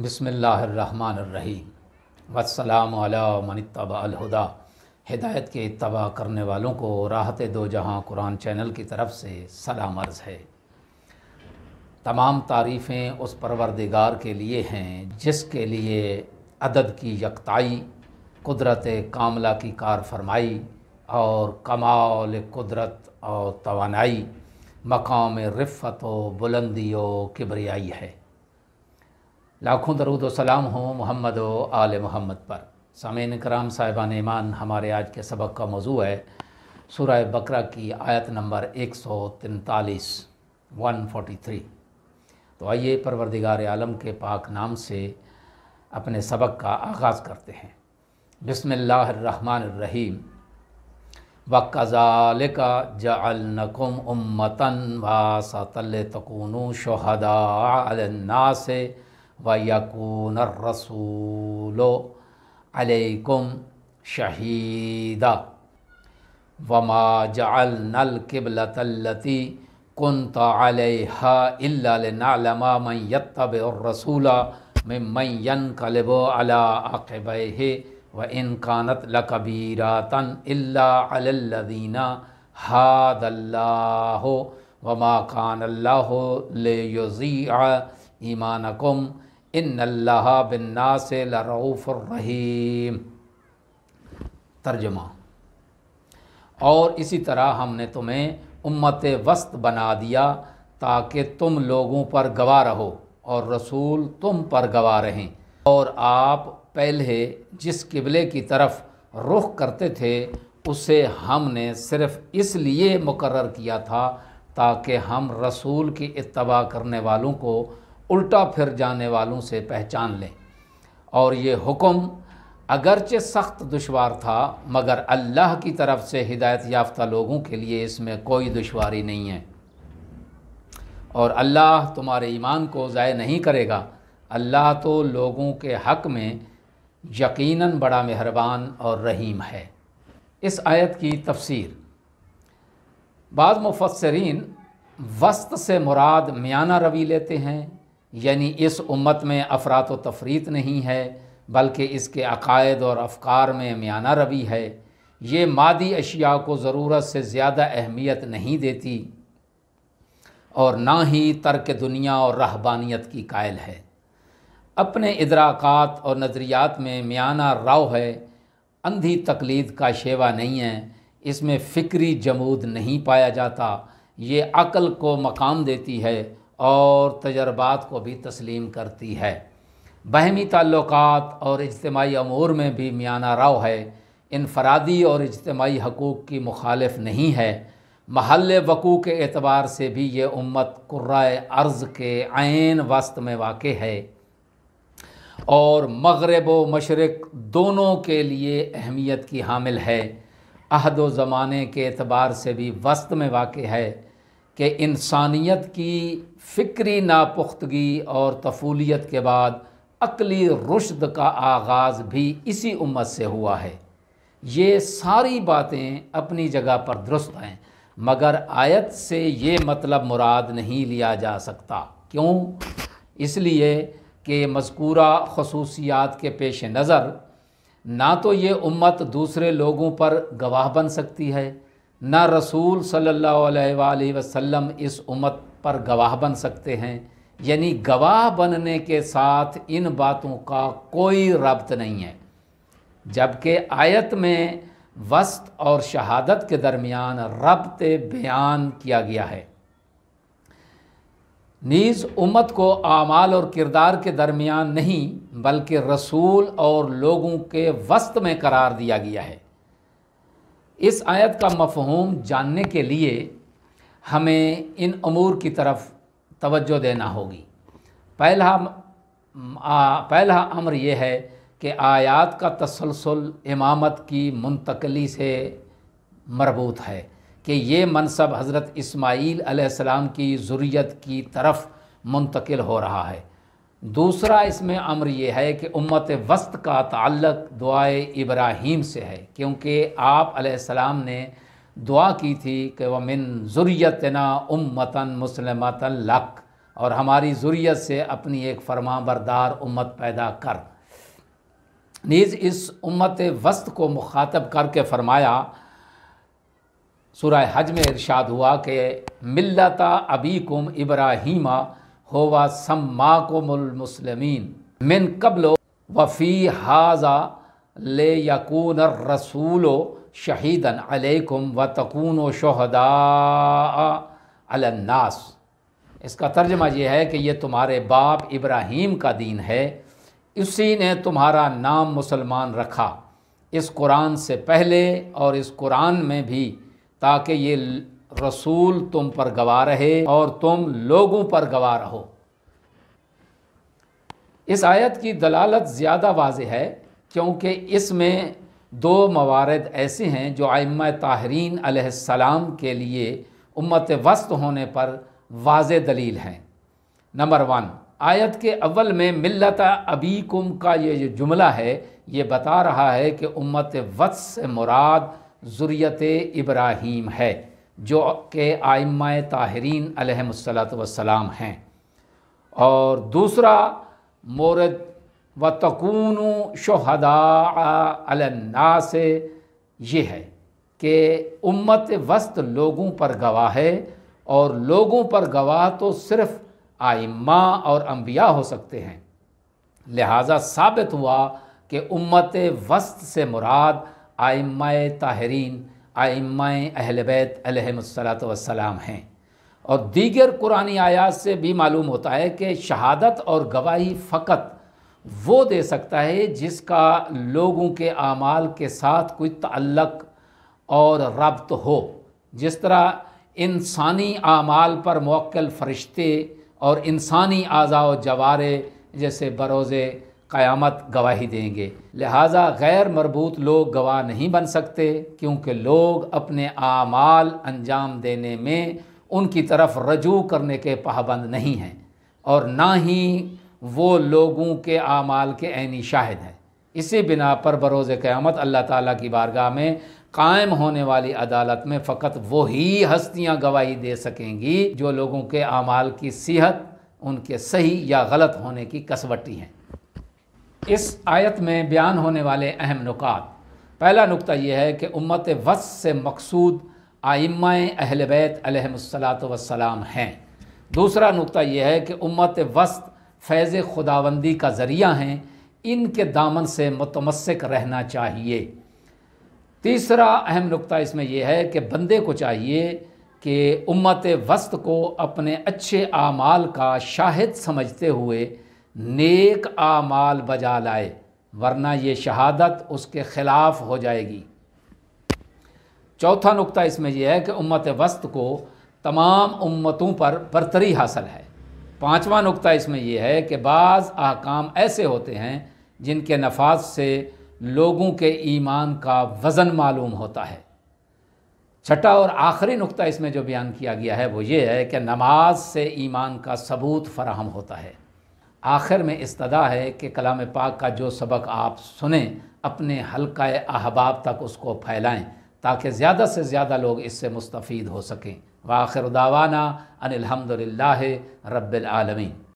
بسم اللہ الرحمن الرحیم والسلام علی من اتبع الہدا۔ ہدایت کے اتباع کرنے والوں کو راحت دو جہاں قرآن چینل کی طرف سے سلام عرض ہے۔ تمام تعریفیں اس پروردگار کے لیے ہیں جس کے لیے عدد کی یکتائی، قدرت کاملہ کی کار فرمائی اور کمال قدرت اور توانائی، مقام رفعت و بلندی و کبریائی ہے۔ لاکھوں درود و سلام ہوں محمد و آل محمد پر۔ سامعین کرام صاحبان ایمان، ہمارے آج کے سبق کا موضوع ہے سورہ بقرہ کی آیت نمبر 143 143۔ تو آئیے پروردگار عالم کے پاک نام سے اپنے سبق کا آغاز کرتے ہیں۔ بسم اللہ الرحمن الرحیم۔ وَكَذَلِكَ جَعَلْنَكُمْ أُمَّةً وَسَطًا لِتَكُونُوا شُهَدَاءَ عَلَى النَّاسِ وَيَكُونَ الرَّسُولُ عَلَيْكُمْ شَهِيدًا وَمَا جَعَلْنَا الْقِبْلَةَ الَّتِي كُنْتَ عَلَيْهَا إِلَّا لِنَعْلَمَ مَنْ يَتَّبِعُ الرَّسُولَ مِمَّنْ يَنْقَلِبُ عَلَى عَقِبَيْهِ وَإِنْ كَانَتْ لَكَبِيرَةً إِلَّا عَلَى الَّذِينَ هَادَى اللَّهُ وَمَا كَانَ اللَّهُ لِيُضِيعَ ایمانکم ان اللہ بالناس لرؤوف الرحیم۔ ترجمہ: اور اسی طرح ہم نے تمہیں امت وسط بنا دیا تاکہ تم لوگوں پر گواہ رہو اور رسول تم پر گواہ رہیں، اور آپ پہلے جس قبلے کی طرف رخ کرتے تھے اسے ہم نے صرف اس لیے مقرر کیا تھا تاکہ ہم رسول کی اتباع کرنے والوں کو الٹا پھر جانے والوں سے پہچان لیں، اور یہ حکم اگرچہ سخت دشوار تھا مگر اللہ کی طرف سے ہدایت یافتہ لوگوں کے لیے اس میں کوئی دشواری نہیں ہے، اور اللہ تمہارے ایمان کو ضائع نہیں کرے گا۔ اللہ تو لوگوں کے حق میں یقیناً بڑا مہربان اور رحیم ہے۔ اس آیت کی تفسیر: بعض مفسرین وسط سے مراد میانہ روی لیتے ہیں، یعنی اس امت میں افراط و تفریط نہیں ہے بلکہ اس کے عقائد اور افکار میں میانہ روی ہے۔ یہ مادی اشیاء کو ضرورت سے زیادہ اہمیت نہیں دیتی اور نہ ہی ترک دنیا اور رہبانیت کی قائل ہے۔ اپنے ادراکات اور نظریات میں میانہ رو ہے، اندھی تقلید کا شیوا نہیں ہے، اس میں فکری جمود نہیں پایا جاتا، یہ عقل کو مقام دیتی ہے اور تجربات کو بھی تسلیم کرتی ہے۔ باہمی تعلقات اور اجتماعی امور میں بھی میانہ رو ہے، انفرادی اور اجتماعی حقوق کی مخالف نہیں ہے۔ محل وقوع کے اعتبار سے بھی یہ امت قرۂ ارض کے عین وسط میں واقع ہے اور مغرب و مشرق دونوں کے لیے اہمیت کی حامل ہے۔ عہد و زمانے کے اعتبار سے بھی وسط میں واقع ہے کہ انسانیت کی فکری ناپختگی اور طفولیت کے بعد عقلی رشد کا آغاز بھی اسی امت سے ہوا ہے۔ یہ ساری باتیں اپنی جگہ پر درست ہیں مگر آیت سے یہ مطلب مراد نہیں لیا جا سکتا۔ کیوں؟ اس لیے کہ مذکورہ خصوصیات کے پیش نظر نہ تو یہ امت دوسرے لوگوں پر گواہ بن سکتی ہے، نہ رسول صلی اللہ علیہ وآلہ وسلم اس امت پر گواہ بن سکتے ہیں، یعنی گواہ بننے کے ساتھ ان باتوں کا کوئی ربط نہیں ہے، جبکہ آیت میں وسط اور شہادت کے درمیان ربط بیان کیا گیا ہے۔ نیز امت کو اعمال اور کردار کے درمیان نہیں بلکہ رسول اور لوگوں کے وسط میں قرار دیا گیا ہے۔ اس آیت کا مفہوم جاننے کے لیے ہمیں ان امور کی طرف توجہ دینا ہوگی۔ پہلا امر یہ ہے کہ آیات کا تسلسل امامت کی منتقلی سے مربوط ہے کہ یہ منصب حضرت اسماعیل علیہ السلام کی ذریت کی طرف منتقل ہو رہا ہے۔ دوسرا اس میں امر یہ ہے کہ امت وسط کا تعلق دعائے ابراہیم سے ہے، کیونکہ آپ علیہ السلام نے دعا کی تھی کہ وَمِن ذُرِّيَّتِنَا أُمَّةً مُسْلِمَةً لَكَ اور ہماری ذریت سے اپنی ایک فرما بردار امت پیدا کر۔ نیز اس امت وسط کو مخاطب کر کے فرمایا، سورہ حج میں ارشاد ہوا کہ ملت ابیکم ابراہیم ہوا سماکم المسلمین من قبل وفی ھذا لیکون الرسول شہیدا علیکم وتکونوا شہداء علی الناس۔ اس کا ترجمہ یہ ہے کہ یہ تمہارے باپ ابراہیم کا دین ہے، اسی نے تمہارا نام مسلمان رکھا اس قرآن سے پہلے اور اس قرآن میں بھی، تاکہ یہ رسول تم پر گواہ رہے اور تم لوگوں پر گواہ رہو۔ اس آیت کی دلالت زیادہ واضح ہے کیونکہ اس میں دو موارد ایسے ہیں جو ائمہ طاہرین علیہ السلام کے لیے امت وسط ہونے پر واضح دلیل ہیں۔ نمبر 1، آیت کے اول میں ملت ابیکم کا یہ جو جملہ ہے یہ بتا رہا ہے کہ امت وسط سے مراد ذریت ابراہیم ہے، جو کہ ائمہ طاہرین علیہم السلام ہیں۔ اور دوسرا مورد وَتَكُونُوا شُهَدَاءَ عَلَى النَّاسِ یہ ہے کہ امت وسط لوگوں پر گواہ ہے، اور لوگوں پر گواہ تو صرف ائمہ اور انبیاء ہو سکتے ہیں۔ لہٰذا ثابت ہوا کہ امت وسط سے مراد ائمہ طاہرین، ائمہ اہل بیت علیہم السلام ہیں۔ اور دیگر قرآنی آیات سے بھی معلوم ہوتا ہے کہ شہادت اور گواہی فقط وہ دے سکتا ہے جس کا لوگوں کے اعمال کے ساتھ کوئی تعلق اور ربط ہو۔ جس طرح انسانی اعمال پر موکل فرشتے اور انسانی اعضاء و جوارے جیسے بروز قیامت گواہی دیں گے، لہٰذا غیر مربوط لوگ گواہ نہیں بن سکتے، کیونکہ لوگ اپنے اعمال انجام دینے میں ان کی طرف رجوع کرنے کے پابند نہیں ہیں، اور نہ ہی وہ لوگوں کے اعمال کے عینی شاہد ہیں۔ اسی بنا پر بروز قیامت اللہ تعالیٰ کی بارگاہ میں قائم ہونے والی عدالت میں فقط وہی ہستیاں گواہی دے سکیں گی جو لوگوں کے اعمال کی صحت ان کے صحیح یا غلط ہونے کی کسوٹی ہیں۔ اس آیت میں بیان ہونے والے اہم نکات، پہلا نقطہ یہ ہے کہ امت وسط سے مقصود ائمہ اہل بیت علیہم السلام ہیں۔ دوسرا نقطہ یہ ہے کہ امت وسط فیض خداوندی کا ذریعہ ہیں، ان کے دامن سے متمسک رہنا چاہیے۔ تیسرا اہم نقطہ اس میں یہ ہے کہ بندے کو چاہیے کہ امت وسط کو اپنے اچھے اعمال کا شاہد سمجھتے ہوئے نیک اعمال بجا لائے، ورنہ یہ شہادت اس کے خلاف ہو جائے گی۔ چوتھا نقطہ اس میں یہ ہے کہ امت وسط کو تمام امتوں پر برتری حاصل ہے۔ پانچواں نقطہ اس میں یہ ہے کہ بعض احکام ایسے ہوتے ہیں جن کے نفاذ سے لوگوں کے ایمان کا وزن معلوم ہوتا ہے۔ چھٹا اور آخری نقطہ اس میں جو بیان کیا گیا ہے وہ یہ ہے کہ نماز سے ایمان کا ثبوت فراہم ہوتا ہے۔ آخر میں استدعا ہے کہ کلام پاک کا جو سبق آپ سنیں اپنے حلقہ احباب تک اس کو پھیلائیں تاکہ زیادہ سے زیادہ لوگ اس سے مستفید ہو سکیں۔ وآخر دعوانا ان الحمد للہ رب العالمین۔